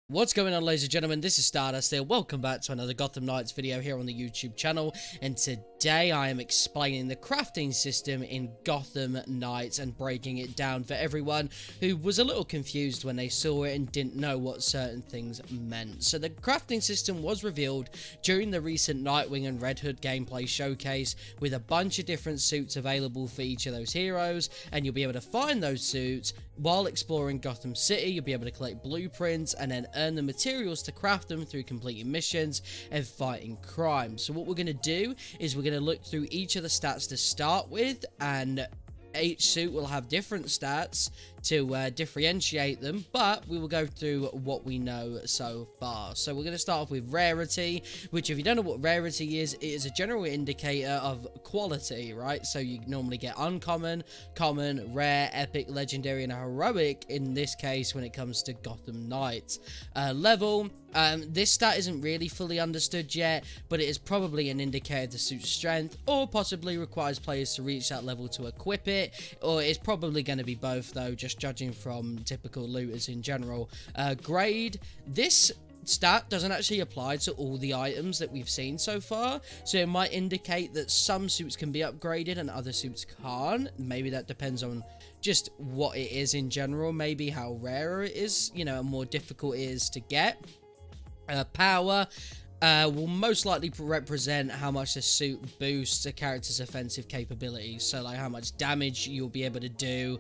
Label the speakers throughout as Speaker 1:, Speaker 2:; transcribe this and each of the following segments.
Speaker 1: What's going on, ladies and gentlemen? This is Stardust here. Welcome back to another Gotham Knights video here on the YouTube channel. And today I am explaining the crafting system in Gotham Knights and breaking it down for everyone who was a little confused when they saw it and didn't know what certain things meant. So the crafting system was revealed during the recent Nightwing and Red Hood gameplay showcase, with a bunch of different suits available for each of those heroes, and you'll be able to find those suits while exploring Gotham City. You'll be able to collect blueprints and then earn the materials to craft them through completing missions and fighting crime. So what we're going to do is we're going to look through each of the stats to start with, and each suit will have different stats to differentiate them, but we will go through what we know so far. So we're going to start off with rarity, which, if you don't know what rarity is, it is a general indicator of quality, right? So you normally get uncommon, common, rare, epic, legendary, and heroic in this case when it comes to Gotham Knights. Level, this stat isn't really fully understood yet, but it is probably an indicator of the suit's strength, or possibly requires players to reach that level to equip it, or it's probably going to be both, though, just judging from typical looters in general. Grade, this stat doesn't actually apply to all the items that we've seen so far, so it might indicate that some suits can be upgraded and other suits can't. Maybe that depends on just what it is in general, maybe how rare it is, you know, and more difficult it is to get. Power will most likely represent how much the suit boosts a character's offensive capabilities, so like how much damage you'll be able to do,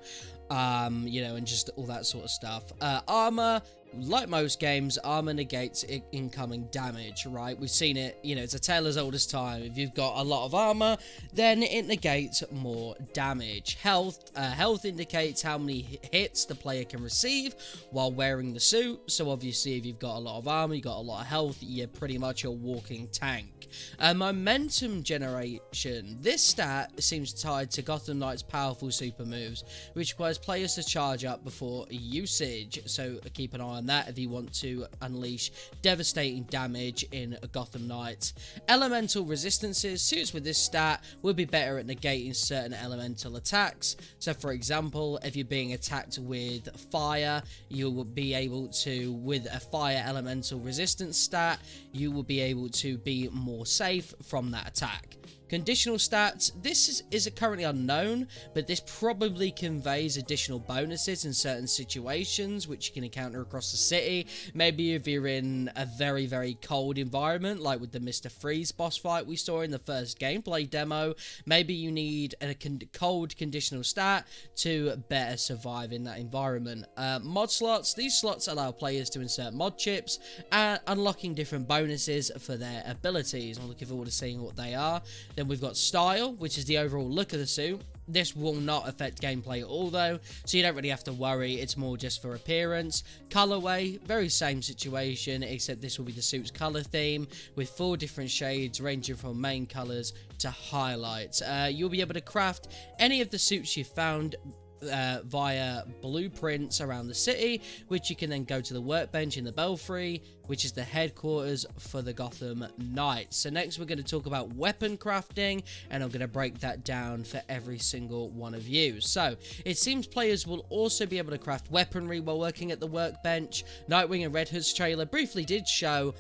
Speaker 1: you know, and just all that sort of stuff. Armor, like most games, armor negates incoming damage, right? We've seen it, you know, it's a tale as old as time. If you've got a lot of armor, then it negates more damage. Health, health indicates how many hits the player can receive while wearing the suit. So obviously, if you've got a lot of armor, you've got a lot of health, you're pretty much a walking tank. Momentum generation. This stat seems tied to Gotham Knights' powerful super moves, which requires players to charge up before usage. So keep an eye on that if you want to unleash devastating damage in Gotham Knights. Elemental resistances. Suits with this stat will be better at negating certain elemental attacks. So for example, if you're being attacked with fire, you will be able to, with a fire elemental resistance stat, you will be able to be more safe from that attack. Conditional stats, this is currently unknown, but this probably conveys additional bonuses in certain situations which you can encounter across the city. Maybe if you're in a very, very cold environment, like with the Mr. Freeze boss fight we saw in the first gameplay demo, maybe you need a cold conditional stat to better survive in that environment. Mod slots, these slots allow players to insert mod chips, unlocking different bonuses for their abilities. I'm looking forward to seeing what they are. Then we've got style, which is the overall look of the suit. This will not affect gameplay at all, though, so you don't really have to worry. It's more just for appearance. Colorway, very same situation, except this will be the suit's color theme, with 4 different shades ranging from main colors to highlights. You'll be able to craft any of the suits you found via blueprints around the city, which you can then go to the workbench in the Belfry, which is the headquarters for the Gotham Knights. So next we're going to talk about weapon crafting, and I'm going to break that down for every single one of you. So it seems players will also be able to craft weaponry while working at the workbench. Nightwing and Red Hood's trailer briefly did show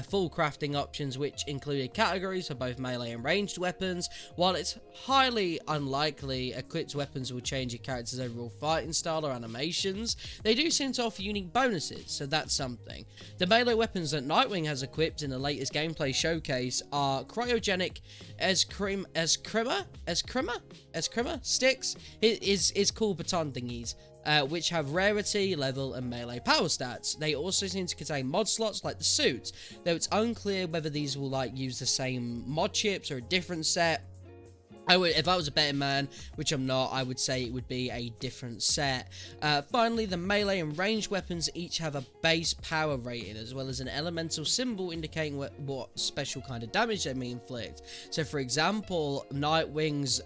Speaker 1: full crafting options, which included categories for both melee and ranged weapons. While it's highly unlikely equipped weapons will change your character's overall fighting style or animations, they do seem to offer unique bonuses, so that's something. The melee weapons that Nightwing has equipped in the latest gameplay showcase are cryogenic eskrima sticks. It is cool baton thingies, which have rarity, level, and melee power stats. They also seem to contain mod slots like the suits, though it's unclear whether these will like use the same mod chips or a different set. If I was a betting man, which I'm not, I would say it would be a different set. Finally, the melee and ranged weapons each have a base power rating, as well as an elemental symbol indicating what special kind of damage they may inflict. So, for example, Nightwing's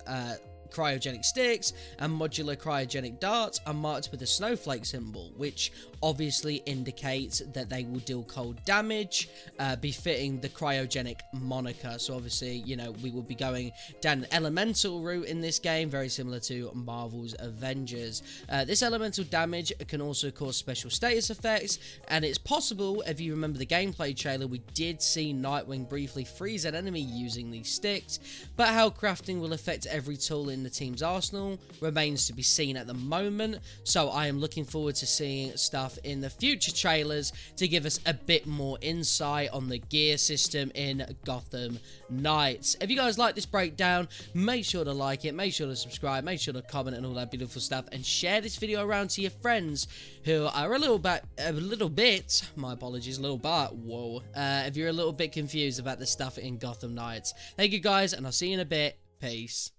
Speaker 1: cryogenic sticks and modular cryogenic darts are marked with a snowflake symbol, which obviously indicates that they will deal cold damage, befitting the cryogenic moniker. So obviously, you know, we will be going down an elemental route in this game, very similar to Marvel's Avengers. This elemental damage can also cause special status effects, and it's possible, if you remember the gameplay trailer, we did see Nightwing briefly freeze an enemy using these sticks, but how crafting will affect every tool in the team's arsenal remains to be seen at the moment, so I am looking forward to seeing stuff in the future trailers to give us a bit more insight on the gear system in Gotham Knights. If you guys like this breakdown, make sure to like it, make sure to subscribe, make sure to comment and all that beautiful stuff, and share this video around to your friends who are a little bit, my apologies, if you're a little bit confused about the stuff in Gotham Knights. Thank you guys, and I'll see you in a bit. Peace.